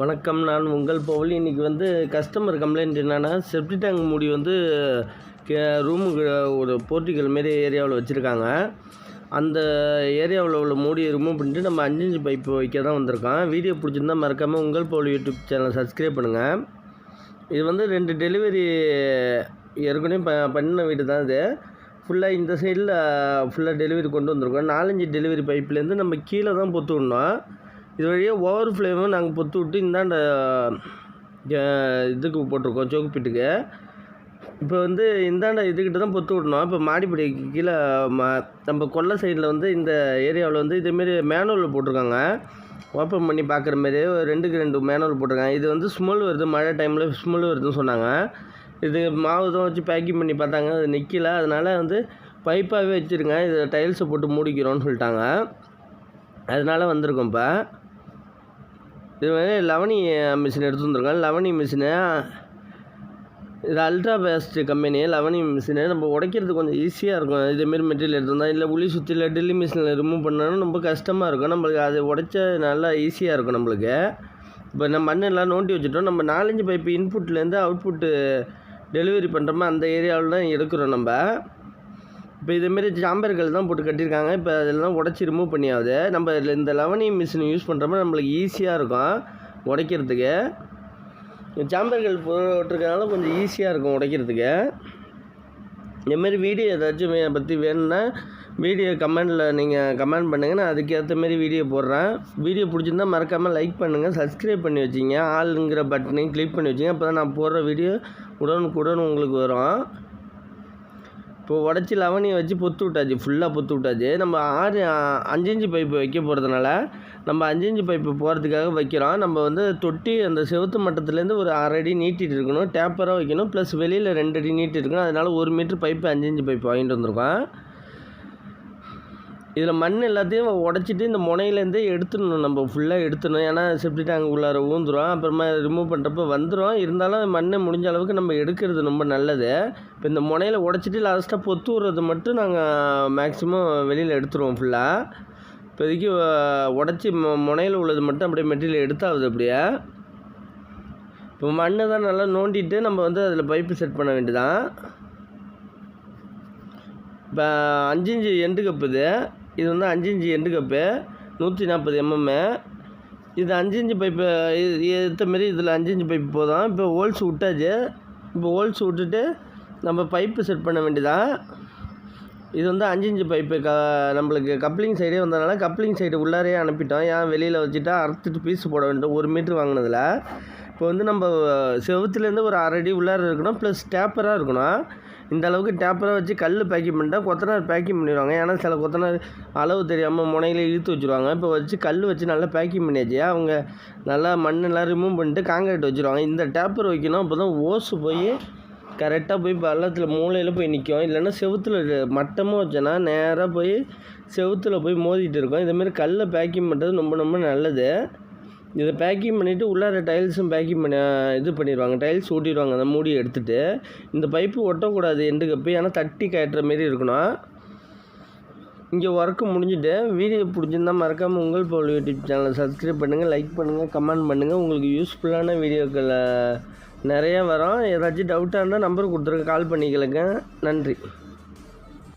வணக்கம், நான் உங்கள் பவுல். இன்றைக்கி வந்து கஸ்டமர் கம்ப்ளைண்ட் என்னென்னா, செப்டிக் டேங்க் மூடி வந்து ரூமுக்கு ஒரு போர்ட்டிக்கல் மாரி ஏரியாவில் வச்சுருக்காங்க. அந்த ஏரியாவில் உள்ள மூடியை ரிமூவ் பண்ணிட்டு நம்ம 5 இன்ச் பைப்பு வைக்க தான் வந்திருக்கோம். வீடியோ பிடிச்சிருந்தா மறக்காமல் உங்கள் பவுல் யூடியூப் சேனலை சப்ஸ்கிரைப் பண்ணுங்கள். இது வந்து 2 டெலிவரி ஏற்கனவே பண்ண வீடு தான். இது ஃபுல்லாக இந்த சைடில் ஃபுல்லாக டெலிவரி கொண்டு வந்திருக்கோம். 4-5 டெலிவரி பைப்லேருந்து நம்ம கீழே தான் பொத்து விடணும். இது வழியாக ஓவர் ஃப்ளேமும் நாங்கள் பொத்து விட்டு இந்தாண்ட இதுக்கு போட்டிருக்கோம், சோக்குப்பீட்டுக்கு. இப்போ வந்து இந்தாண்ட இதுக்கிட்ட தான் பொத்து விடணும். இப்போ மாடிப்படிக்கு கீழே நம்ம கொல்லை சைடில் வந்து இந்த ஏரியாவில் வந்து இதேமாரி மேனுவல் போட்டிருக்காங்க. ஓப்பன் பண்ணி பார்க்குற மாரி 2க்கு 2 மேனுவல் போட்டிருக்காங்க. இது வந்து ஸ்மெல் வருது, மழை டைமில் ஸ்மெல் வருதுன்னு சொன்னாங்க. இது மாவு தான் வச்சு பேக்கிங் பண்ணி பார்த்தாங்க, அது நிற்கல. அதனால் வந்து பைப்பாகவே வச்சுருங்க, இது டைல்ஸை போட்டு மூடிக்கிறோன்னு சொல்லிட்டாங்க. அதனால் வந்திருக்கோம். இப்போ இது வந்து லவனி மிஷின் எடுத்து வந்துருக்கோம். லவனி மிஷினு இது அல்ட்ரா பேஸ்ட் கம்பெனி. லவனி மிஷினு நம்ம உடைக்கிறது கொஞ்சம் ஈஸியாக இருக்கும். இதேமாரி மெட்டீரியல் எடுத்துருந்தோம். இல்லை உளி சுற்றில ட்ரில்லிங் மிஷினில் ரிமூவ் பண்ணணும் ரொம்ப கஷ்டமாக இருக்கும். நம்மளுக்கு அது உடைச்ச நல்லா ஈஸியாக இருக்கும் நம்மளுக்கு. இப்போ நம்ம மண்ணெல்லாம் நோண்டி வச்சுட்டோம். நம்ம 4-5 பைப்பு இன்புட்லேருந்து அவுட்புட்டு டெலிவரி பண்ணுறோமோ அந்த ஏரியாவில் தான் எடுக்கிறோம் நம்ம. இப்போ இதேமாரி சாம்பர்கள் தான் போட்டு கட்டியிருக்காங்க. இப்போ அதெல்லாம் உடச்சி ரிமூவ் பண்ணியாவது நம்ம இந்த லவனி மிஷின் யூஸ் பண்ணுறோமோ நம்மளுக்கு ஈஸியாக இருக்கும் உடைக்கிறதுக்கு. சாம்பர்கள் போட்டிருக்கனால கொஞ்சம் ஈஸியாக இருக்கும் உடைக்கிறதுக்கு. இந்தமாரி வீடியோ ஏதாச்சும் பற்றி வேணும்னா வீடியோ கமெண்டில் நீங்கள் கமெண்ட் பண்ணுங்கள், நான் அதுக்கேற்ற மாரி வீடியோ போடுறேன். வீடியோ பிடிச்சிருந்தா மறக்காமல் லைக் பண்ணுங்கள், சப்ஸ்கிரைப் பண்ணி வச்சிங்க, ஆளுங்கிற பட்டனையும் கிளிக் பண்ணி வச்சிங்க. அப்போ தான் நான் போடுற வீடியோ உடனுக்குடன் உங்களுக்கு வரும். இப்போ உடச்சி லவனியை வச்சு பொத்து விட்டாச்சு, ஃபுல்லாக பொத்து விட்டாச்சு. நம்ம 5 இன்ச்சு பைப்பு வைக்க போகிறதுனால நம்ம 5 இன்ச்சு பைப்பு போகிறதுக்காக வைக்கிறோம். நம்ம வந்து தொட்டி அந்த செவுத்து மட்டத்துலேருந்து ஒரு 1/2 அடி நீட்டிகிட்டு இருக்கணும், டேப்பராக வைக்கணும். ப்ளஸ் வெளியில் 2 அடி நீட்டி இருக்கணும். அதனால் 1 மீட்டர் பைப்பு 5 இன்ச்சு பைப்பு வாங்கிட்டு வந்திருக்கோம். இதில் மண் எல்லாத்தையும் உடச்சிட்டு இந்த முனையிலேருந்தே எடுத்துடணும், நம்ம ஃபுல்லாக எடுத்துடணும். ஏன்னா செப்டிக் டேங்க் உள்ளார ஊந்துடும், அப்புறமா ரிமூவ் பண்ணுறப்ப வந்துடும். இருந்தாலும் மண்ணை முடிஞ்ச அளவுக்கு நம்ம எடுக்கிறது ரொம்ப நல்லது. இப்போ இந்த முனையில் உடச்சிட்டு லாஸ்ட்டாக பொத்து விடுறது மட்டும் நாங்கள் மேக்ஸிமம் வெளியில் எடுத்துருவோம் ஃபுல்லாக. இப்போதைக்கு உடச்சி முனையில் உள்ளது மட்டும் அப்படியே மெட்டீரியல் எடுத்தாவது. அப்படியே இப்போ மண்ணை தான் நல்லா நோண்டிட்டு நம்ம வந்து அதில் பைப்பு செட் பண்ண வேண்டியதான். இப்போ 5 இன்ச்சு எண்டு கப்பு இது வந்து 5 இன்ச்சு எண்டு கப்பு 140 mm. இது 5 இன்ச்சு பைப்பு ஏற்ற மாரி இதில் 5 இன்ச்சு பைப்பு போதும். இப்போ ஹோல்ஸ் விட்டாச்சு. இப்போ ஹோல்ஸ் விட்டுட்டு நம்ம பைப்பு செட் பண்ண வேண்டியதான். இது வந்து 5 இன்ச்சு பைப்பு நம்மளுக்கு கப்ளிங் சைடே வந்ததுனால கப்ளிங் சைடு உள்ளாரே அனுப்பிட்டோம். ஏன் வெளியில் வச்சுட்டா அறுத்துட்டு பீஸ் போட வேண்டும் 1 மீட்ரு வாங்கினதில். இப்போ வந்து நம்ம செவுத்துலேருந்து ஒரு 1/2 அடி உள்ளார இருக்கணும், ப்ளஸ் டேப்பராக இருக்கணும். இந்த அளவுக்கு டேப்பராக வச்சு கல் பேக்கிங் பண்ணிட்டா கொத்தனார் பேக்கிங் பண்ணிடுவாங்க. ஏன்னா சில கொத்தனார் அளவு தெரியாமல் முனையில் இழுத்து வச்சுருவாங்க. இப்போ வச்சு கல் வச்சு நல்லா பேக்கிங் பண்ணியாச்சு. அவங்க நல்லா மண்ணெல்லாம் ரிமூவ் பண்ணிட்டு காங்கிரீட் வச்சுருவாங்க. இந்த டேப்பர் வைக்கணும், அப்போ தான் ஓசு போய் கரெக்டாக போய் பள்ளத்தில் மூலையில் போய் நிற்கும். இல்லைன்னா செவுத்தில் மட்டமாக வச்சோன்னா நேராக போய் செவுத்தில் போய் மோதிட்டு இருக்கும். இதேமாரி கல்லை பேக்கிங் பண்ணுறது ரொம்ப ரொம்ப நல்லது. இதை பேக்கிங் பண்ணிவிட்டு உள்ளார டைல்ஸும் பேக்கிங் பண்ணி இது பண்ணிடுவாங்க, டைல்ஸ் ஊட்டிடுவாங்க அந்த மூடியை எடுத்துகிட்டு. இந்த பைப்பு ஒட்டக்கூடாது எண்டு கப்பு, ஏன்னா தட்டி காட்டுற மாரி இருக்கணும். இங்கே ஒர்க்கு முடிஞ்சுட்டு வீடியோ பிடிச்சிருந்தா மறக்காமல் உங்கள் பவுல் யூடியூப் சேனலை சப்ஸ்கிரைப் பண்ணுங்கள், லைக் பண்ணுங்கள், கமெண்ட் பண்ணுங்கள். உங்களுக்கு யூஸ்ஃபுல்லான வீடியோக்களை நிறையா வரும். ஏதாச்சும் டவுட்டாக இருந்தால் நம்பர் கொடுத்துருங்க, கால் பண்ணிக்கலுங்க. நன்றி.